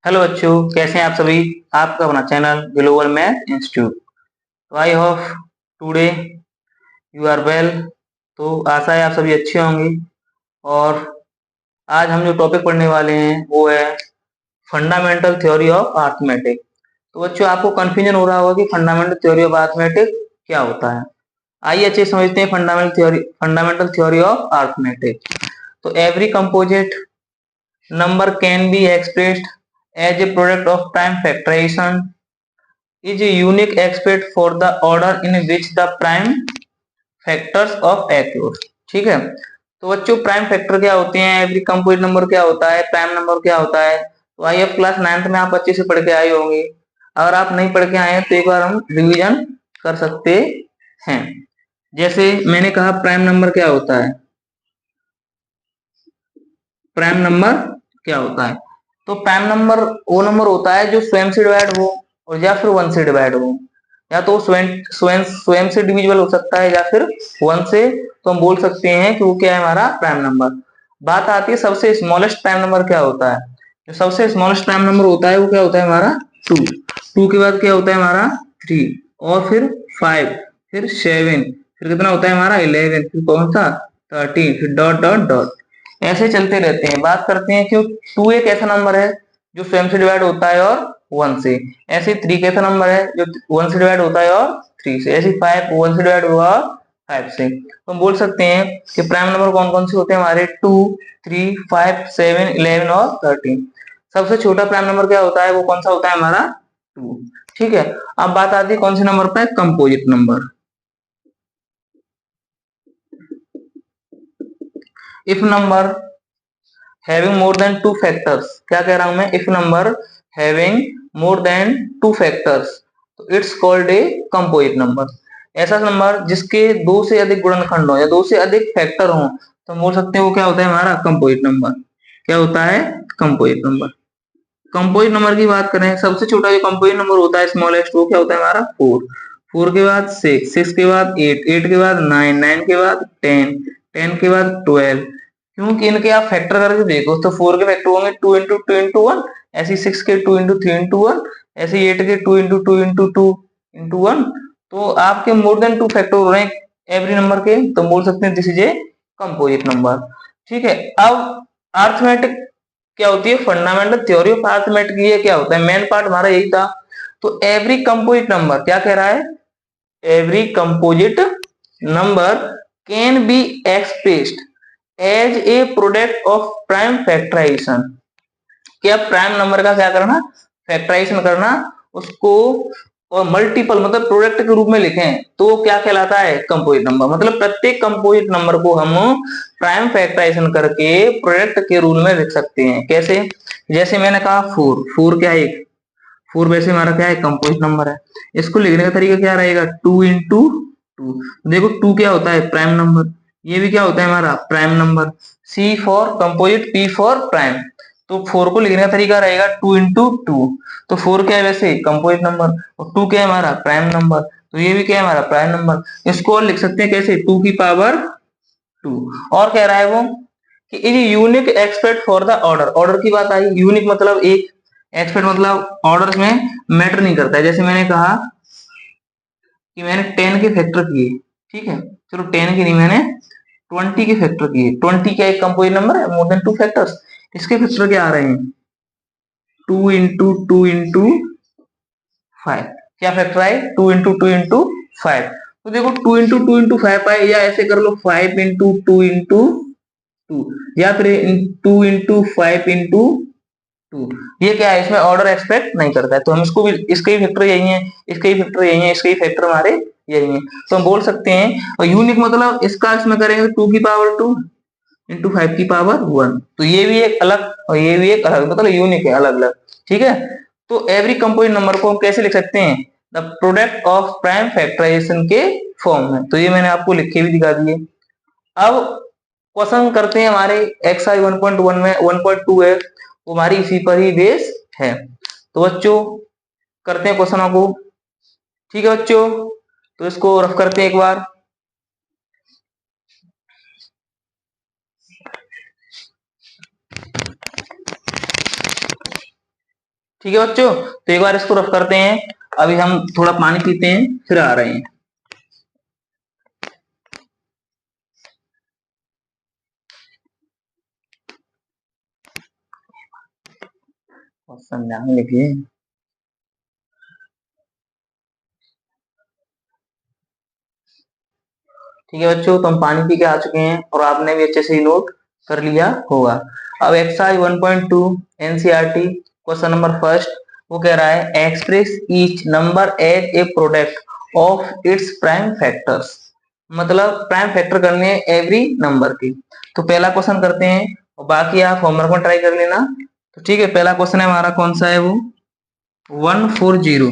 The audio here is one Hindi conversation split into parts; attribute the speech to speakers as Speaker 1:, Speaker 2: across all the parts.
Speaker 1: हेलो बच्चों, कैसे हैं आप सभी। आपका अपना चैनल ग्लोबल मैथ इंस्टीट्यूट। तो I hope today you are well. तो आशा है आप सभी अच्छे होंगे। और आज हम जो टॉपिक पढ़ने वाले हैं वो है फंडामेंटल थ्योरी ऑफ अरिथमेटिक। तो बच्चों, आपको कंफ्यूजन हो रहा होगा कि फंडामेंटल थ्योरी ऑफ अरिथमेटिक क्या होता है। आइए अच्छे से समझते हैं फंडामेंटल थ्योरी ऑफ अरिथमेटिक। तो every composite number can be expressed as a product of prime factorisation is a unique aspect for the order in which the prime factors of occur। ठीक है। तो बच्चों, प्राइम फैक्टर क्या होते हैं, एवरी कंपोजिट नंबर क्या होता है, प्राइम नंबर क्या होता है। तो आई अब क्लास 9th में आप अच्छे से पढ़ के आए होंगे। अगर आप नहीं पढ़ के आए हैं तो एक बार हम रिवीजन कर सकते हैं। जैसे मैंने कहा प्राइम नंबर क्या होता है। प्राइम नंबर क्या होता है। तो प्राइम नंबर वो नंबर होता है जो स्वयं से डिवाइड हो और या फिर वन से डिवाइड हो। या तो स्वयं स्वयं स्वयं से डिविजिबल हो सकता है या फिर वन से। तो हम बोल सकते हैं कि वो क्या है, हमारा प्राइम नंबर। बात आती है सबसे स्मॉलेस्ट प्राइम नंबर क्या होता है। जो सबसे स्मॉलेस्ट प्राइम नंबर होता है वो क्या होता है, हमारा टू। टू के बाद क्या होता है, हमारा थ्री। और फिर फाइव, फिर सेवन, फिर कितना होता है हमारा 11, फिर कौन सा 13, फिर डॉट डॉट डॉट। ऐसे चलते रहते हैं। बात करते हैं कि टू एक ऐसा नंबर है जो स्वयं से डिवाइड होता है और वन से। ऐसे थ्री कैसा नंबर है जो वन से डिवाइड होता है और थ्री से। ऐसे फाइव वन से डिवाइड हुआ फाइव से। तो हम बोल सकते हैं कि प्राइम नंबर कौन कौन से होते हैं हमारे, टू, थ्री, फाइव, सेवन, 11 और 13। सबसे छोटा प्राइम नंबर क्या होता है, वो कौन सा होता है, हमारा टू। ठीक है। अब बात आती है कौन से नंबर पे, composite number. If number having more than two factors, क्या कह रहा हूं मैं, if number having more than two factors तो it's called a composite number. ऐसा नंबर जिसके दो से अधिक गुणनखंड हो या दो से अधिक फैक्टर हो तो हम बोल सकते हैं वो क्या होता है, हमारा कंपोजिट नंबर। क्या होता है, कंपोजिट नंबर। कंपोजिट नंबर की बात करें, सबसे छोटा जो कंपोजिट नंबर होता है स्मॉलेस्ट, वो क्या होता है, हमारा फोर। फोर के बाद सिक्स, सिक्स के बाद एट, एट के बाद नाइन, नाइन के बाद टेन, टेन के बाद 12। क्योंकि इनके आप फैक्टर करके देखो तो फोर के फैक्टर होंगे to into two into one, ऐसे सिक्स के two into three into one, ऐसे एट के to into to into two into one. तो आपके मोर देन टू फैक्टर हो रहे हैं एवरी नंबर के, तो बोल सकते हैं this is a composite number. ठीक है। अब अर्थमेटिक क्या होती है, फंडामेंटल थ्योरी ऑफ अरिथमेटिक। ये क्या होता है, मेन पार्ट हमारा यही था। तो एवरी कंपोजिट नंबर क्या कह रहा है, every composite number can be expressed as a product of prime factorisation. क्या प्राइम नंबर का क्या करना, फैक्टराइजेशन करना उसको, और मल्टीपल मतलब प्रोडक्ट के रूप में लिखें तो क्या कहलाता है, कंपोजिट नंबर। मतलब प्रत्येक कंपोजिट नंबर को हम प्राइम फैक्टराइजेशन करके प्रोडक्ट के रूल में लिख सकते हैं। कैसे, जैसे मैंने कहा फोर, फोर क्या है, फोर वैसे हमारा क्या है, कंपोजिट नंबर है। इसको लिखने का तरीका क्या रहेगा, टू इंटू टू। देखो टू क्या होता है, प्राइम नंबर। ये भी क्या होता है, हमारा prime number. C for composite, P for prime. तो फोर को लिखने का तरीका रहेगा टू इंटू टू। तो फोर क्या है वैसे, कंपोजिट नंबर, और टू क्या है, हमारा प्राइम नंबर। तो ये भी क्या है, हमारा प्राइम नंबर। इसको और लिख सकते हैं कैसे, टू की पावर टू। और कह रहा है वो कि is unique expect for the order. Order की बात आई, यूनिक मतलब एक, एक्सपेक्ट मतलब ऑर्डर में मैटर नहीं करता है। जैसे मैंने कहा कि मैंने 10 के फैक्टर किए, ठीक है, चलो 10 के नहीं, मैंने 20 के फैक्टर किए। 20 क्या एक कंपोजिट नंबर है, मोर देन टू फैक्टर्स। इसके फैक्टर क्या आ रहे हैं, टू इंटू फाइव। क्या फैक्टर आए, टू इंटू फाइव। तो देखो टू इंटू फाइव आए, या ऐसे कर लो फाइव इंटू टू टू, या फिर two into five into two. ये क्या है, इसमें ऑर्डर एक्सपेक्ट नहीं करता है। तो हम इसको भी, इसके ही फैक्टर यही है, इसके ही फैक्टर यही है, इसके ही फैक्टर हमारे यही है। तो हम बोल सकते हैं, और यूनिक मतलब इसका इसमें करेंगे टू की पावर टू इंटू फाइव की पावर वन। तो ये भी एक अलग और ये भी एक अलग, मतलब यूनिक है, अलग अलग। ठीक है। तो एवरी कंपोजिट नंबर को हम कैसे लिख सकते हैं, the product of prime factorisation के फॉर्म में। तो ये मैंने आपको लिख के भी दिखा दिए। अब क्वेश्चन करते हैं हमारे एक्सरसाइज 1.1 में 1.2 है, वो हमारी इसी पर ही बेस है। तो बच्चों करते हैं क्वेश्चनों को। ठीक है बच्चों, तो इसको रफ करते हैं एक बार। ठीक है बच्चों, तो एक बार इसको रफ करते हैं। अभी हम थोड़ा पानी पीते हैं, फिर आ रहे हैं। क्वेश्चन ध्यान लिखिए। ठीक है बच्चों, तो हम पानी पी के आ चुके हैं और आपने भी अच्छे से ही नोट कर लिया होगा। अब exercise 1.2 NCERT question number first, वो कह रहा है express each number as a product of its prime factors. मतलब प्राइम फैक्टर करने हैं एवरी नंबर की। तो पहला क्वेश्चन करते हैं और बाकी आप होमवर्क में ट्राई कर लेना। तो ठीक है, पहला क्वेश्चन है हमारा, कौन सा है वो, 140।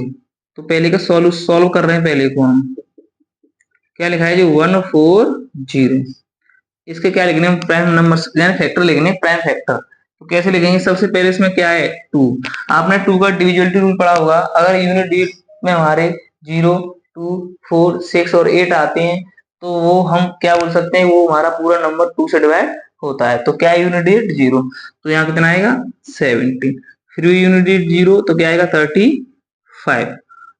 Speaker 1: तो पहले का सॉल्व कर रहे हैं, पहले को हम क्या लिखा है जी, 140। इसके क्या लिखने, प्राइम नंबर फैक्टर लिखने, प्राइम फैक्टर। तो कैसे लिखेंगे, सबसे पहले इसमें क्या है, 2। आपने 2 का डिविजिबिलिटी रूल पढ़ा होगा। अगर यूनिट डिजिट में हमारे 0, 2, 4, 6 और 8 आते हैं, तो वो हम क्या बोल सकते हैं, वो हमारा पूरा नंबर 2 से डिवाइड होता है। तो क्या यूनिट डिजिट 0, तो यहाँ कितना आएगा 17। फिर यूनिट डिजिट 0 तो क्या आएगा 35।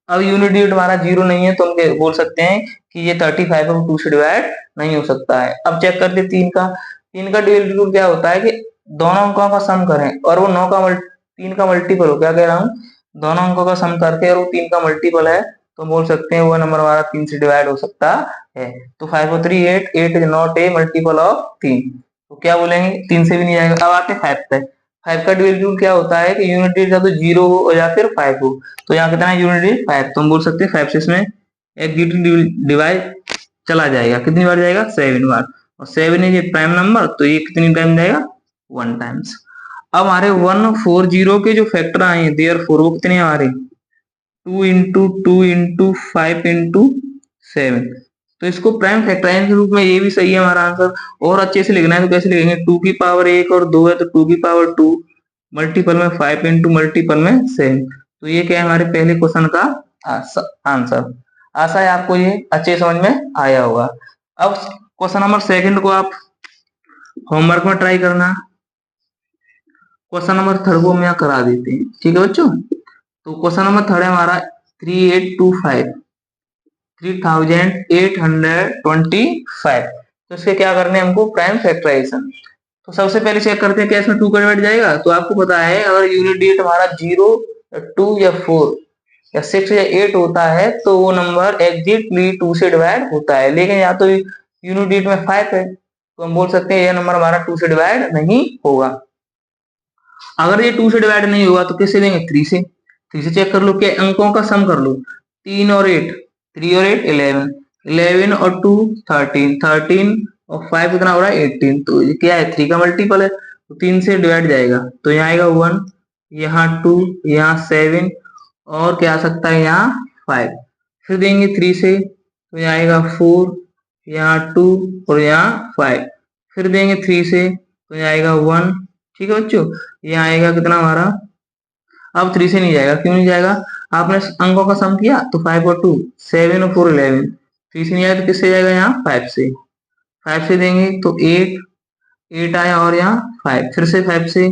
Speaker 1: अब यूनिट डिजिट हमारा 0 नहीं है, तो हम बोल सकते हैं कि ये 35 और 2 से डिवाइड नहीं हो सकता है। अब चेक करते 3 का। 3 का डिविजिबिलिटी रूल क्या होता है कि दोनों अंकों का सम करें और वो 3 का मल्टीपल हो, क्या कह रहा हूँ, दोनों अंकों का सम करके और वो 3 का मल्टीपल है, तो बोल सकते हैं वो नंबर हमारा 3 से डिवाइड हो सकता है। तो 5 और 3 8, 8 is not a multiple of 3। तो क्या बोलेंगे, 3 से भी नहीं आएगा। अब आते 5 पे। 5 का डिविजिबिलिटी रूल क्या होता है कि यूनिट डिजिट या तो 0 हो या फिर 5 हो। तो यहाँ कितना है यूनिट डिजिट 5, तो हम बोल सकते हैं 5 से इसमें एक डिजिट डिवाइड चला जाएगा। कितनी बार जाएगा, 7 बार। और 7 इज ए प्राइम नंबर, तो ये कितनी टाइम जाएगा, 1 टाइम्स। अब हमारे 140 के जो फैक्टर आए हैं, देयर फोर, वो कितने हमारे 2 into 2 into 5 into 7। तो इसको प्राइम फैक्टराइज के रूप में, ये भी सही है हमारा आंसर। और अच्छे से लिखना है तो कैसे लिखेंगे, 2 की पावर 1 और 2 है तो 2 की पावर 2, मल्टीपल में 5 इंटू मल्टीपल में 7। तो ये क्या है हमारे पहले क्वेश्चन का आंसर। आशा है आपको ये अच्छे समझ में आया होगा। अब क्वेश्चन नंबर सेकंड को आप होमवर्क में ट्राई करना। क्वेश्चन नंबर थर्ड को हम यहाँ करा देते हैं, ठीक है बच्चों। तो क्वेश्चन नंबर थर्ड है हमारा 3825, 3825। तो इसके क्या करने हैं हमको, प्राइम फैक्टराइजेशन। तो सबसे पहले चेक करते हैं क्या इसमें 2 का डिवाइड जाएगा। तो आपको पता है अगर यूनिट डिजिट हमारा 0 या 2 या 4 या 6 या 8 होता है, तो वो नंबर एग्जैक्टली 2 से डिवाइड होता है। लेकिन या तो यूनिट डिजिट में 5 है, तो हम बोल सकते हैं यह नंबर हमारा 2 से डिवाइड नहीं होगा। अगर ये 2 से डिवाइड नहीं हुआ तो किससे देंगे, 3 से। 3 से चेक कर लो, क्या अंकों का सम कर लो, 3 और 8, 3 और 8 11, 11 और 2 13, 13 और 5 कितना हो रहा है 18। तो ये क्या है, 3 का मल्टीपल है, तो 3 से डिवाइड जाएगा। तो यहाँ आएगा 1, यहाँ 2, यहाँ 7 और क्या आ सकता है यहाँ 5। फिर देंगे 3 से, तो यहाँ आएगा 4, यहाँ 2 और यहाँ 5। फिर देंगे 3 से, तो यहाँ आएगा 1। ठीक है बच्चों, यहाँ आएगा कितना हमारा, अब 3 से नहीं जाएगा, क्यों नहीं जाएगा, आपने अंकों का सम किया तो 5 और 2 7 और 4 11। 3 से नहीं आया तो किससे जाएगा, यहाँ 5 से। 5 से देंगे तो 8, 8 आया और यहाँ 5, फिर से 5 से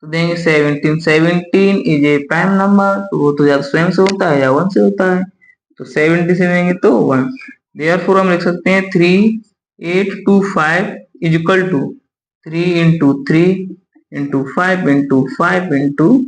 Speaker 1: तो देंगे 17। 17 इज ए प्राइम नंबर, तो वो तो या स्वयं से होता है या 1 से होता है। तो 70 से देंगे तो 1। देयरफॉर हम लिख सकते हैं 3825 is equal to 3 into 3 into 5 into 5 into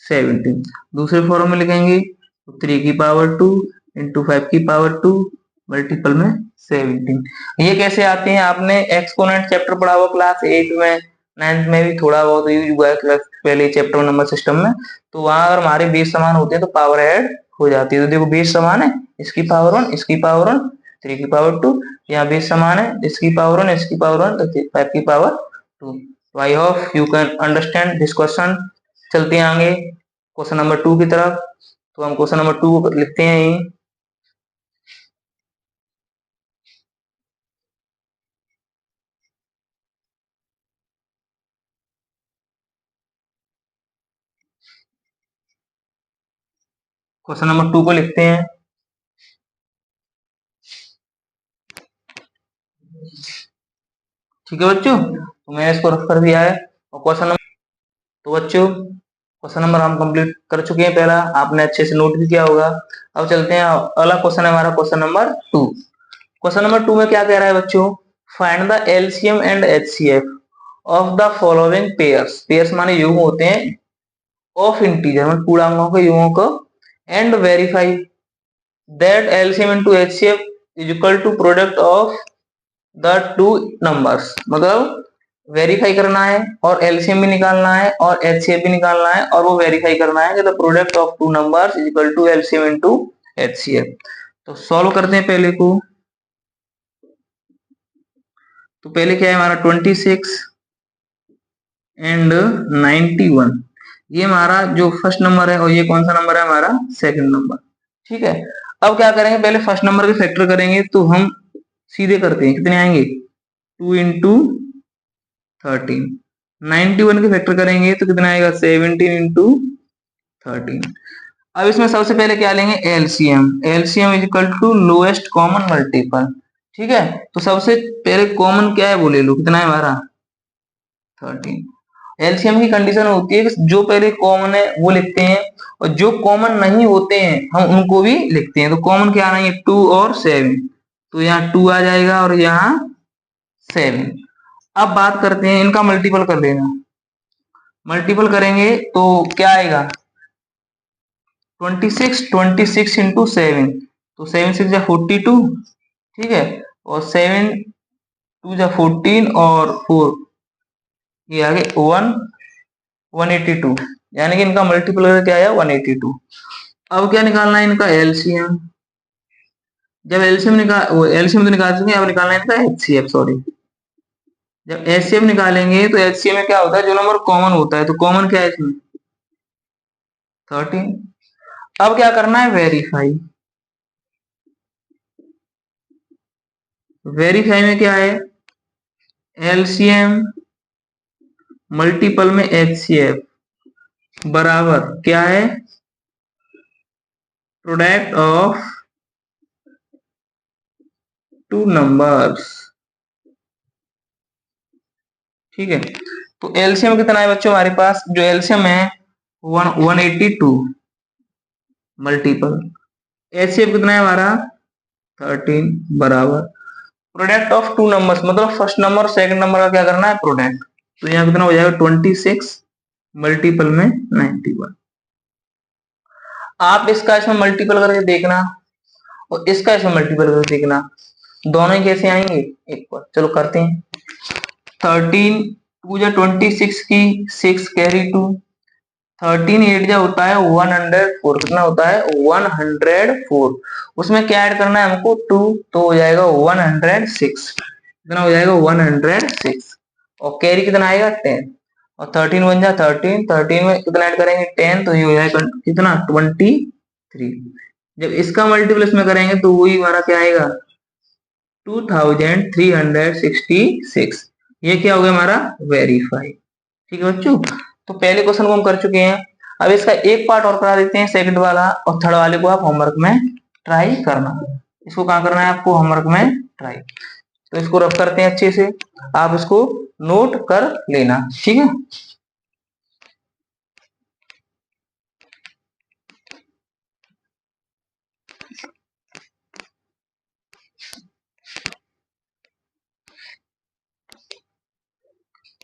Speaker 1: 17। दूसरे फॉर्म में लिखेंगे तो 3 की पावर 2 इंटू 5 की पावर 2 मल्टीपल में 17। ये कैसे आते हैं, आपने एक्सपोनेंट चैप्टर पढ़ा हुआ क्लास 8 में, 9th में भी थोड़ा बहुत यूज हुआ है क्लास पहले चैप्टर नंबर सिस्टम में। तो वहां अगर हमारे बेस समान होते हैं तो पावर ऐड हो जाती है। तो देखो बेस समान है, इसकी पावर 1 इसकी पावर 1, 3 की पावर 2, यहाँ बेस समान है, इसकी पावर 1 इसकी पावर 1 तो 5 की power 2। I hope you can understand this question. चलते हैं आगे क्वेश्चन नंबर 2 की तरफ। तो हम क्वेश्चन नंबर 2 को लिखते हैं यहीं। क्वेश्चन नंबर 2 को लिखते हैं। ठीक है बच्चों, तो मैंने इसको रख कर दिया है। और क्वेश्चन नंबर, तो बच्चों क्वेश्चन नंबर हम कंप्लीट कर चुके हैं, पहला आपने अच्छे से नोट भी किया होगा। अब चलते हैं, अगला क्वेश्चन है हमारा क्वेश्चन नंबर 2। क्वेश्चन नंबर 2 में क्या कह रहा है बच्चों, find the LCM and HCF of the following pairs. Pairs माने युग्म होते हैं, ऑफ इंटीजर मतलब पूर्णांकों के युग्मों को, and verify that LCM into HCF is equal to product of the two numbers. मतलब वेरीफाई करना है और एलसीएम भी निकालना है और एचसीएफ भी निकालना है, और वो वेरीफाई करना है कि the product of two numbers is equal to LCM into HCF. तो सॉल्व करते हैं पहले को। तो पहले क्या है हमारा 26 एंड 91, ये हमारा जो फर्स्ट नंबर है, और ये कौन सा नंबर है हमारा सेकंड नंबर। ठीक है, अब क्या करेंगे, पहले फर्स्ट नंबर के फैक्टर करेंगे, तो हम सीधे करते हैं, कितने आएंगे 2 इंटू 13। 91 के फैक्टर करेंगे तो कितना आएगा 17 इंटू 13। अब इसमें सबसे पहले क्या लेंगे LCM. LCM is equal to lowest common multiple. ठीक है, तो सबसे पहले कॉमन क्या है वो ले लो, कितना है हमारा 13। एलसीएम की कंडीशन होती है कि जो पहले कॉमन है वो लिखते हैं, और जो कॉमन नहीं होते हैं हम उनको भी लिखते हैं। तो कॉमन क्या आना है 2 और 7, तो यहाँ 2 आ जाएगा और यहाँ 7। अब बात करते हैं इनका मल्टीपल कर लेना। मल्टीपल करेंगे तो क्या आएगा 26 इंटू 7, तो 7 6 जा 42। ठीक है, और 7 2 जा 14 और 4 ये आ गए 182, यानी कि इनका मल्टीपल क्या आया 182। अब क्या निकालना है इनका एलसीएम। जब एलसीएम तो निकाल चुके, अब निकालना है इनका एचसीएफ। सॉरी, जब एचसीएफ निकालेंगे तो एचसीएफ में क्या होता है, जो नंबर कॉमन होता है, तो कॉमन क्या है इसमें 13। अब क्या करना है वेरीफाई। वेरीफाई में क्या है एलसीएम मल्टीपल में एचसीएफ बराबर क्या है प्रोडक्ट ऑफ टू नंबर्स। ठीक है, तो एलसीएम कितना है बच्चों हमारे पास, जो एलसीएम है 182 मल्टीपल, एचसीएफ कितना है हमारा 13 बराबर प्रोडक्ट ऑफ टू नंबर्स, मतलब फर्स्ट नंबर और सेकंड नंबर का क्या करना है प्रोडक्ट। तो यहाँ कितना हो जाएगा 26 मल्टीपल में 91। आप इसका इसमें मल्टीपल करके देखना और इसका इसमें मल्टीपल करके देखना, दोनों ही कैसे आएंगे एक बार चलो करते हैं। 13 2 जा 26 की 6 कैरी 2, 13 8 जा होता है 104, कितना होता है 104। उसमें क्या ऐड करना है हमको 2, तो हो जाएगा 106, कितना हो जाएगा 106, और कैरी कितना आएगा 10, और 13 बन जा 13, 13 में कितना ऐड करेंगे 10, तो ये हो जाएगा कितना 23। जब इसका मल्टीपल इसमें करेंगे तो वही हमारा क्या आएगा 2366। ये क्या हो गया हमारा वेरीफाई। ठीक है बच्चों, तो पहले क्वेश्चन को हम कर चुके हैं। अब इसका एक पार्ट और करा देते हैं सेकंड वाला, और थर्ड वाले को आप होमवर्क में ट्राई करना। इसको कहाँ करना है आपको होमवर्क में ट्राई। तो इसको रफ करते हैं अच्छे से, आप इसको नोट कर लेना। ठीक है,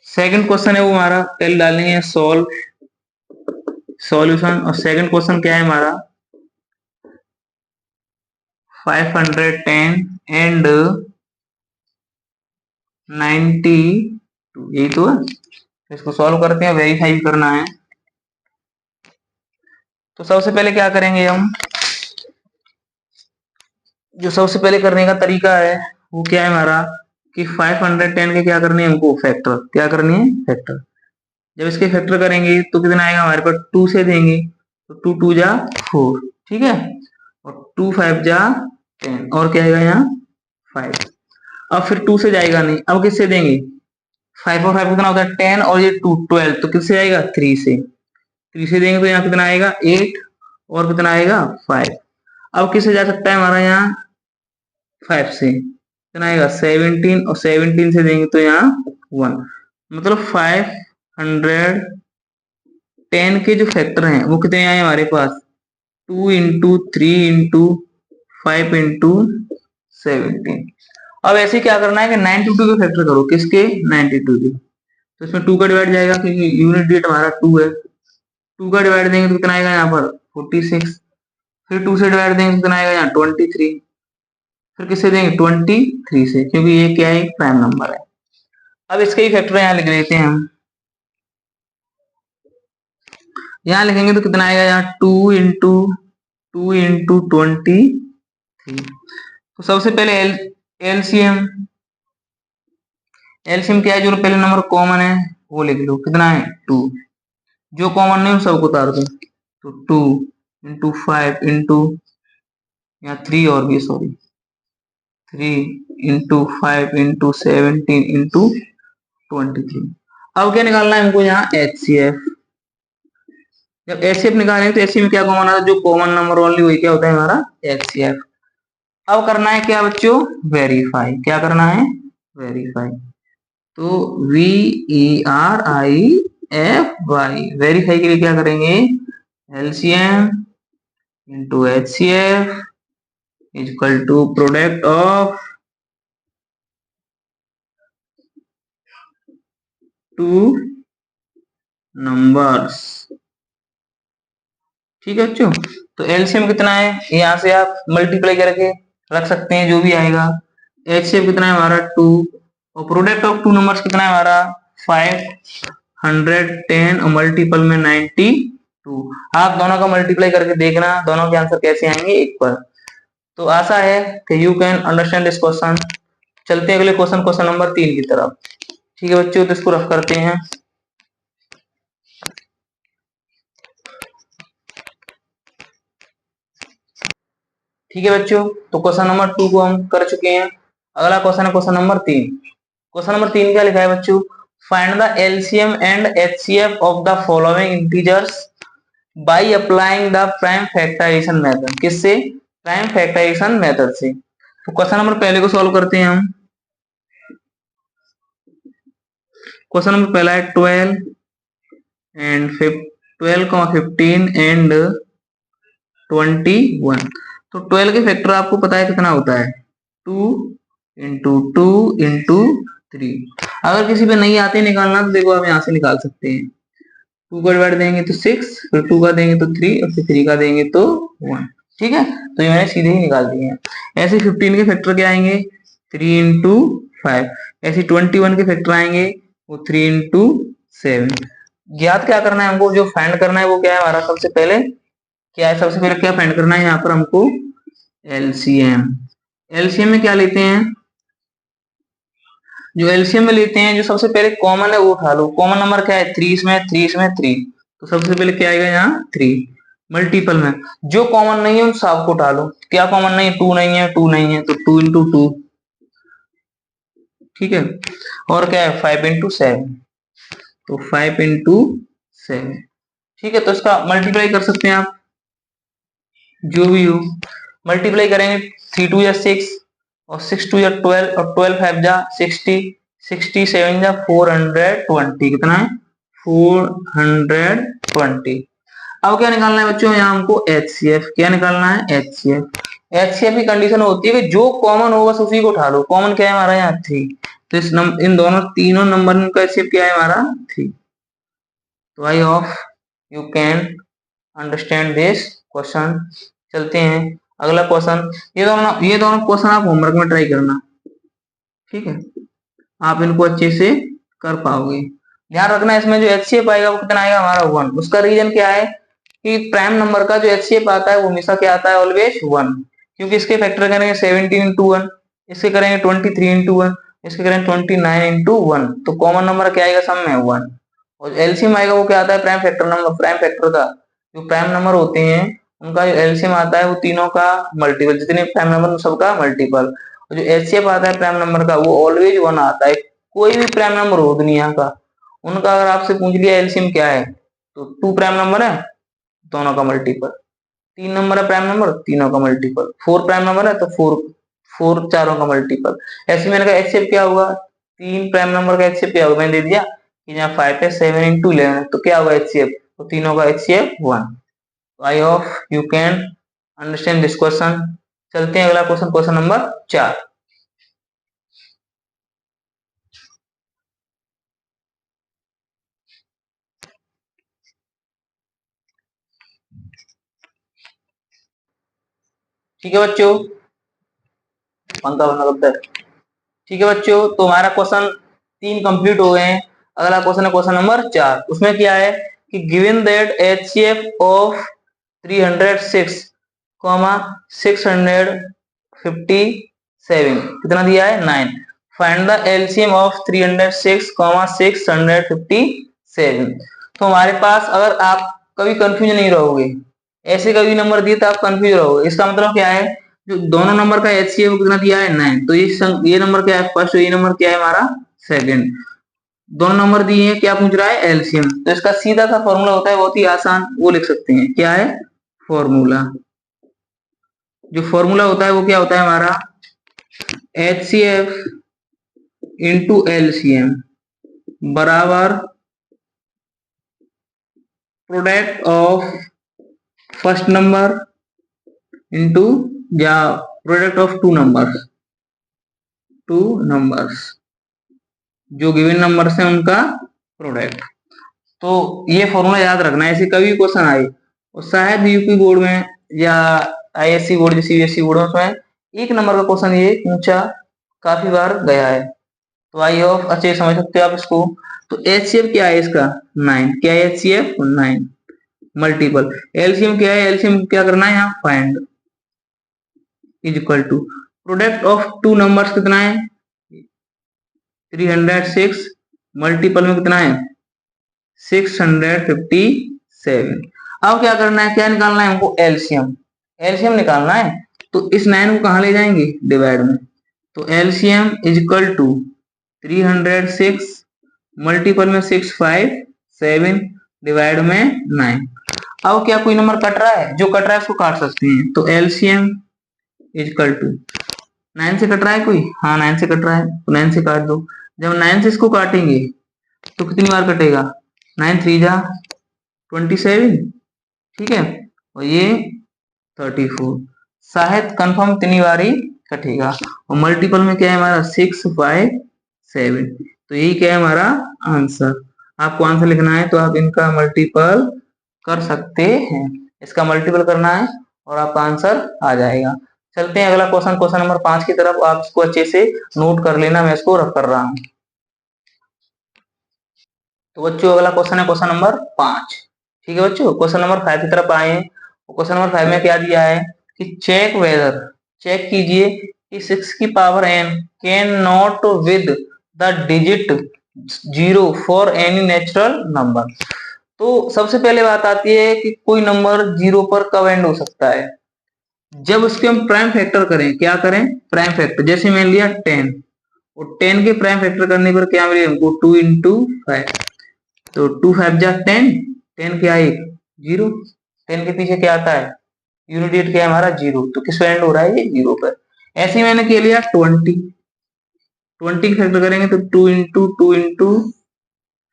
Speaker 1: सेकंड क्वेश्चन है वो हमारा पहले डालेंगे सॉल्यूशन, और सेकंड क्वेश्चन क्या है हमारा 510 एंड 92, यही तो है। इसको सॉल्व करते हैं, वेरीफाई करना है। तो सबसे पहले क्या करेंगे हम, जो सबसे पहले करने का तरीका है वो क्या है हमारा कि 510 के क्या करने हैं हमको फैक्टर, क्या करनी है फैक्टर। जब इसके फैक्टर करेंगे तो कितना आएगा हमारे पास 2 से देंगे, तो 2 2 जा 4, ठीक है, और 2 5 जा 10, और क्या आएगा यहाँ 5। अब फिर 2 से जाएगा नहीं, अब किससे देंगे 5 और 5 कितना होता है 10, और ये 2 12, तो किससे आएगा 3 से। 3 से देंगे तो यहाँ कितना आएगा 8, और कितना आएगा 5। अब किससे जा सकता है हमारा यहाँ 5 से, कितना आएगा 17, और 17 से देंगे तो यहाँ 1, मतलब 510 10 के जो फैक्टर हैं वो कितने आए हमारे पास, 2 इंटू 3 इंटू 5 इंटू 17। अब ऐसे क्या करना है कि 92 के फैक्टर करो, किसके, 92 के। तो इसमें 2 का डिवाइड जाएगा क्योंकि यूनिट डिजिट हमारा 2 है, 2 का डिवाइड देंगे तो कितना आएगा यहाँ पर 46, फिर 2 से डिवाइड देंगे तो कितना आएगा यहाँ 23, फिर किससे देंगे 23 से, क्योंकि ये क्या है, एक प्राइम नंबर है। अब इसके ही फैक्टर यहाँ लिख लेते हैं हम, यहाँ लिखेंगे तो कितना आएगा यहाँ 2 इंटू तो सबसे पहले एलसीएम, एलसीएम क्या है, जो पहले नंबर कॉमन है वो लिख लो, कितना है 2, जो कॉमन नहीं सबको उतार दो, तो 2 इंटू 5 इंटू यहाँ 3 और भी सॉरी 3 इंटू 5 इंटू 17 इंटू 23। अब क्या निकालना है हमको यहाँ HCF। जब HCF निकालेंगे तो HCF में क्या कॉमन आता है, जो कॉमन नंबर ओनली वही क्या होता है हमारा HCF। अब करना है क्या बच्चों, वेरीफाई। क्या करना है, वेरीफाई। तो VERIFY, वेरीफाई के लिए क्या करेंगे, LCM into HCF equal to product of two numbers. ठीक है बच्चों, तो एलसीएम कितना है, यहाँ से आप मल्टीप्लाई करके रख सकते हैं जो भी आएगा। एचसीएफ कितना है हमारा 2, और प्रोडक्ट ऑफ टू नंबर्स कितना है हमारा 510 और मल्टीपल में 92। आप दोनों का मल्टीप्लाई करके देखना दोनों के आंसर कैसे आएंगे एक पर। तो आशा है कि you can understand this question. चलते हैं अगले क्वेश्चन, क्वेश्चन नंबर 3 की तरफ। ठीक है बच्चों, तो इसको रफ करते हैं। ठीक है बच्चों, तो क्वेश्चन नंबर 2 को हम कर चुके हैं। अगला क्वेश्चन है क्वेश्चन नंबर 3। क्वेश्चन नंबर 3 क्या लिखा है बच्चों, find the LCM and HCF of the following integers by applying the prime factorisation method. किससे, प्राइम फैक्टराइजेशन मेथड से। तो क्वेश्चन नंबर पहले को सॉल्व करते हैं हम। क्वेश्चन नंबर पहला है 12 एंड 15 एंड 21। तो 12 के फैक्टर आपको पता है कितना होता है, 2 इंटू 2 इंटू 3। अगर किसी पे नहीं आते निकालना तो देखो आप यहाँ से निकाल सकते हैं। 2 का डिवाइड देंगे तो 6, फिर 2 का देंगे तो 3 और फिर 3 का देंगे तो 1। ठीक है, तो ये मैंने सीधे ही निकाल दिए हैं। ऐसे 15 के फैक्टर क्या आएंगे, 3 इंटू 5। ऐसे 21 के फैक्टर आएंगे वो 3 इंटू 7। ज्ञात क्या करना है हमको, जो फाइंड करना है वो क्या है हमारा, सबसे पहले क्या है, सबसे पहले क्या फाइंड करना है यहाँ पर हमको, एलसीएम। एलसीएम में क्या लेते हैं, जो एलसीएम में लेते हैं जो सबसे पहले कॉमन है वो उठा लो। कॉमन नंबर क्या है 3, इसमें 3, इसमें 3, तो सबसे पहले क्या आएगा यहाँ 3। मल्टीपल में जो कॉमन नहीं है उन सब को उठा लो। क्या कॉमन नहीं है, 2 नहीं है, 2 नहीं है, तो 2 इंटू 2। ठीक है, और क्या है 5 इंटू 7, तो 5 इंटू 7। ठीक है, तो इसका मल्टीप्लाई कर सकते हैं आप, जो भी हो मल्टीप्लाई करेंगे। 3 2 या 6 और 6 2 या 12 और 12 5 जा 60, 67 जा 420। कितना है 420। अब क्या निकालना है बच्चों, यहाँ हमको HCF। क्या निकालना है HCF। HCF की कंडीशन होती है कि जो कॉमन हो बस उसी को उठा लो। कॉमन क्या है हमारा यहाँ 3, तो इस इन दोनों तीनों नंबर का HCF क्या है हमारा 3। तो I hope you can understand this question. चलते हैं अगला क्वेश्चन। ये दोनों क्वेश्चन आप होमवर्क में ट्राई करना। ठीक है, आप इनको अच्छे से कर पाओगे। ध्यान रखना इसमें जो HCF आएगा वो कितना आएगा हमारा 1। उसका रीजन क्या है कि प्राइम नंबर का जो HCF आता है वो हमेशा क्या आता है, ऑलवेज 1। क्योंकि इसके फैक्टर करेंगे 17 इंटू 1, इसके करेंगे 23 इंटू 1, इसके करेंगे 29 इंटू 1, तो कॉमन नंबर क्या आएगा सब में 1। और एलसीएम आएगा वो क्या आता है, prime factor number. Prime factor का जो प्राइम नंबर होते हैं उनका जो एलसीएम आता है वो तीनों का मल्टीपल, जितने प्राइम नंबर सबका मल्टीपल। और जो एचसीएफ आता है प्राइम नंबर का वो ऑलवेज 1 आता है। कोई भी प्राइम नंबर हो दुनिया का, उनका अगर आपसे पूछ लिया एलसीएम क्या है, तो 2 प्राइम नंबर है दोनों का मल्टीपल, 3 नंबर है प्राइम नंबर तीनों का मल्टीपल, 4 प्राइम नंबर है तो 4 चारों का मल्टीपल। ऐसे मैंने कहा एचसीएफ क्या होगा, 3 प्राइम नंबर का एचसीएफ क्या होगा, मैंने दे दिया कि यहाँ 5 है 7 इंटू 11, तो क्या होगा एचसीएफ तो तीनों का HCF 1। I hope you can understand this question. चलते हैं अगला क्वेश्चन, क्वेश्चन नंबर 4। ठीक है बच्चों, पंखा बंद कर दे। ठीक है बच्चों, तो हमारा क्वेश्चन 3 कंप्लीट हो गए हैं। अगला क्वेश्चन है क्वेश्चन नंबर 4। उसमें क्या है कि गिवन दैट HCF ऑफ 306, 657 कितना दिया है 9। Find the LCM of 306, 657। तो हमारे पास, अगर आप कभी कंफ्यूज नहीं रहोगे, ऐसे कभी नंबर दिए तो आप कंफ्यूज रहोगे, इसका मतलब क्या है, जो दोनों नंबर का HCF कितना दिया है 9, तो ये नंबर क्या है फर्स्ट, ये नंबर क्या है हमारा सेकंड। दोनों नंबर दिए हैं, क्या पूछ रहा है एलसीएम, तो इसका सीधा सा फॉर्मूला होता है, बहुत ही आसान, वो लिख सकते हैं। क्या है फॉर्मूला, जो फॉर्मूला होता है वो क्या होता है हमारा, HCF इंटू LCM बराबर product of first number into या प्रोडक्ट ऑफ टू नंबर्स, जो गिवन नंबर्स हैं उनका प्रोडक्ट। तो ये फॉर्मूला याद रखना है, ऐसे कभी क्वेश्चन आए, और शायद यूपी बोर्ड में या ISC बोर्ड, CBSE बोर्ड में उसमें 1 नंबर का क्वेश्चन ये पूछा काफी बार गया है। तो आई होप अच्छे समझ सकते हो आप इसको। तो HCF क्या है इसका 9, क्या है HCF 9 मल्टीपल। LCM क्या है, LCM क्या करना है यहाँ find, is equal to product of two numbers कितना है 306, मल्टीपल में कितना है 657। अब क्या करना है, क्या निकालना है हमको एलसीएम निकालना है। तो इस 9 को कहां ले जाएंगे डिवाइड में, तो LCM is equal to 306 multiple में 657 डिवाइड में 9। अब क्या कोई नंबर कट रहा है, जो कट रहा है उसको काट सकते हैं, तो एलसीएम इज इक्वल टू 9 से कट रहा है कोई, हाँ 9 से कट रहा है, तो 9 से काट दो। जब 9 से इसको काटेंगे तो कितनी बार कटेगा, 9 3 जा 27, ठीक है, और ये 34, शायद कंफर्म इतनी बार ही कटेगा। और मल्टीपल में क्या है हमारा 657, तो यही क्या है हमारा आंसर। आपको आंसर लिखना है तो आप इनका मल्टीपल कर सकते हैं, इसका मल्टीपल करना है और आपका आंसर आ जाएगा। चलते हैं अगला क्वेश्चन, क्वेश्चन नंबर 5 की तरफ। आप इसको अच्छे से नोट कर लेना, मैं इसको रख कर रहा हूं। तो बच्चों अगला क्वेश्चन है क्वेश्चन नंबर 5। ठीक है बच्चों, क्वेश्चन नंबर 5 की तरफ आए। क्वेश्चन नंबर 5 में क्या दिया है कि चेक वेदर, चेक कीजिए कि 6 की power n can not with the digit 0 for any natural number. तो सबसे पहले बात आती है कि कोई नंबर 0 पर कब एंड हो सकता है, जब उसके हम प्राइम फैक्टर करें। क्या करें प्राइम फैक्टर, जैसे मैंने लिया 10, और 10 के प्राइम फैक्टर करने पर क्या मिले हमको 2 इंटू 5, तो 2 5 जा 10, 10 क्या है 0, 10 के पीछे क्या आता है यूनिट डिजिट क्या है हमारा 0, तो किस पे एंड हो रहा है ये 0 पर। ऐसे ही मैंने क्या लिया 20, 20 की फैक्टर करेंगे तो 2 इंटू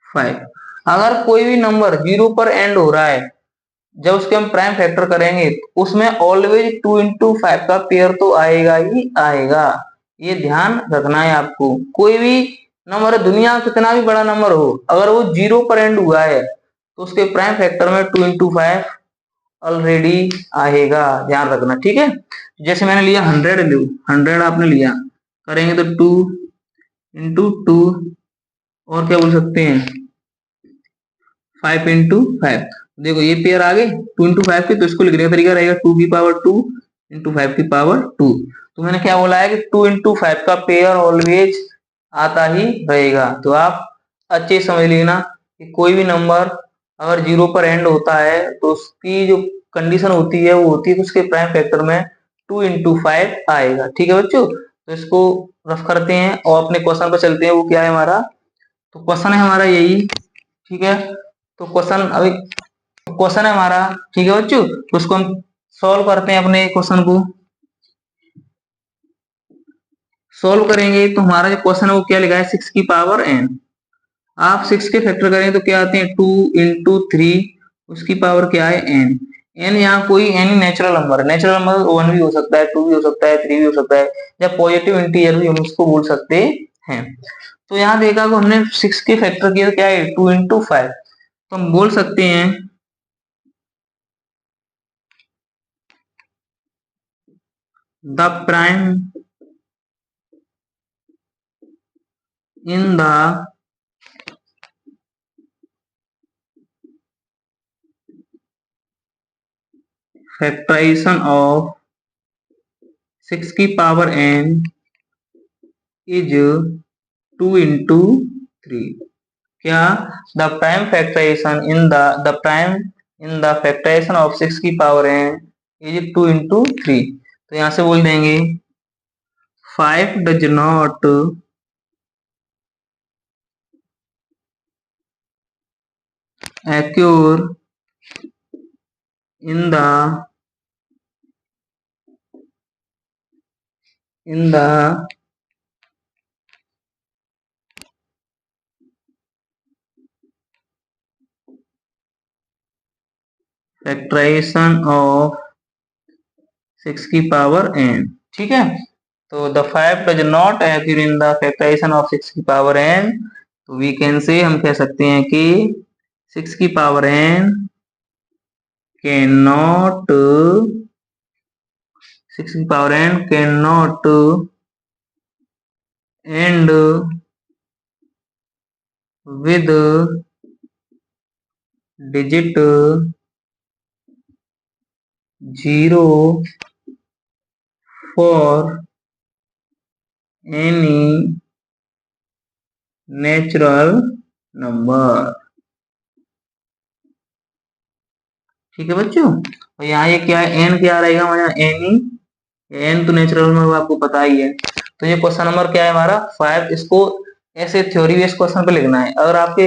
Speaker 1: 5। अगर कोई भी नंबर 0 पर एंड हो रहा है, जब उसके हम प्राइम फैक्टर करेंगे तो उसमें ऑलवेज 2 इंटू 5 का पेयर तो आएगा ही आएगा, ये ध्यान रखना है आपको। कोई भी नंबर दुनिया में कितना भी बड़ा नंबर हो, अगर वो 0 पर एंड हुआ है तो उसके प्राइम फैक्टर में 2 इंटू 5 ऑलरेडी आएगा, ध्यान रखना, ठीक है। जैसे मैंने लिया 100, लो 100 आपने लिया, करेंगे तो 2 इंटू 2, और क्या बोल सकते हैं 5 इंटू 5। देखो ये पेयर आ गए 2 इंटू 5 के, तो इसको लिखने का तरीका रहेगा 2 की पावर 2 इंटू 5 की पावर 2। तो मैंने क्या बोला है कि 2 इंटू 5 का पेयर ऑलवेज आता ही रहेगा। तो आप अच्छे समझ लेना कि कोई भी नंबर अगर 0 पर एंड होता है तो उसकी जो कंडीशन होती है वो होती है कि उसके प्राइम फैक्टर में 2 इंटू 5 आएगा। ठीक है बच्चों, तो इसको रफ करते हैं और अपने क्वेश्चन पर चलते हैं। वो क्या है हमारा, तो क्वेश्चन है हमारा यही, ठीक है। तो क्वेश्चन है हमारा, ठीक है बच्चों, तो उसको हम सॉल्व करते हैं। अपने क्वेश्चन को सॉल्व करेंगे तो हमारा जो क्वेश्चन है वो क्या लिखा है 6 की पावर n। आप 6 के फैक्टर करें तो क्या आते हैं 2 इंटू 3 उसकी पावर क्या है n। n यहाँ कोई एनी नेचुरल नंबर है, नेचुरल नंबर 1 भी हो सकता है, 2 भी हो सकता है, 3 भी हो सकता है, या पॉजिटिव इंटीजर भी हम उसको बोल सकते हैं। तो यहाँ देखा को हमने 6 के फैक्टर किया, क्या है 2 into 5, तो हम बोल सकते हैं the prime in the factorisation of 6 की पावर n इज 2 into 3। क्या the prime factorisation in the prime in the factorisation of 6 की पावर n इज 2 into 3। तो यहां से बोल देंगे 5 does not occur in the factorisation of 6 की पावर n। ठीक है, तो the 5 does not occur in the factorisation of 6 की पावर n, तो वी कैन से हम कह सकते हैं कि 6 की पावर n कैन नॉट 6 की power n can not and with digit 0 for any natural number. ठीक है बच्चों, और यहाँ ये क्या है n क्या रहेगा हमारे यहाँ एनी, n तो नेचुरल नंबर आपको पता ही है। तो ये क्वेश्चन नंबर क्या है हमारा 5, इसको ऐसे थ्योरी बेस्ड क्वेश्चन पे लिखना है। अगर आपके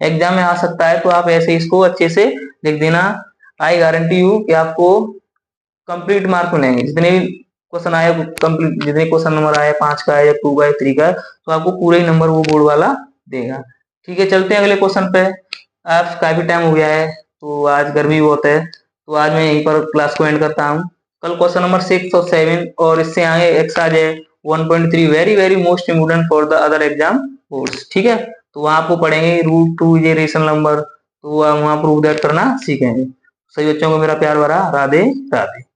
Speaker 1: एग्जाम में आ सकता है तो आप ऐसे इसको अच्छे से लिख देना। आई गारंटी यू कि आपको कंप्लीट मार्क मिलेंगे। जितने भी क्वेश्चन आए कंप्लीट, जितने क्वेश्चन नंबर आए 5 का है या 2 का है 3 का है, तो आपको पूरे ही नंबर वो बोर्ड वाला देगा। ठीक है, चलते हैं अगले क्वेश्चन पे। आज काफी टाइम हो गया है, तो आज गर्मी बहुत है, तो आज मैं यहीं पर क्लास को एंड करता हूँ। कल क्वेश्चन नंबर 6 और 7 और इससे आगे एक्स आ जाए 1.3, very very most important for the other exam boards. ठीक है, तो वहां आपको पढ़ेंगे रूट टू ये रेशनल नंबर, तो वहां प्रूव दैट करना सीखेंगे। सही बच्चों को मेरा प्यार भरा राधे राधे।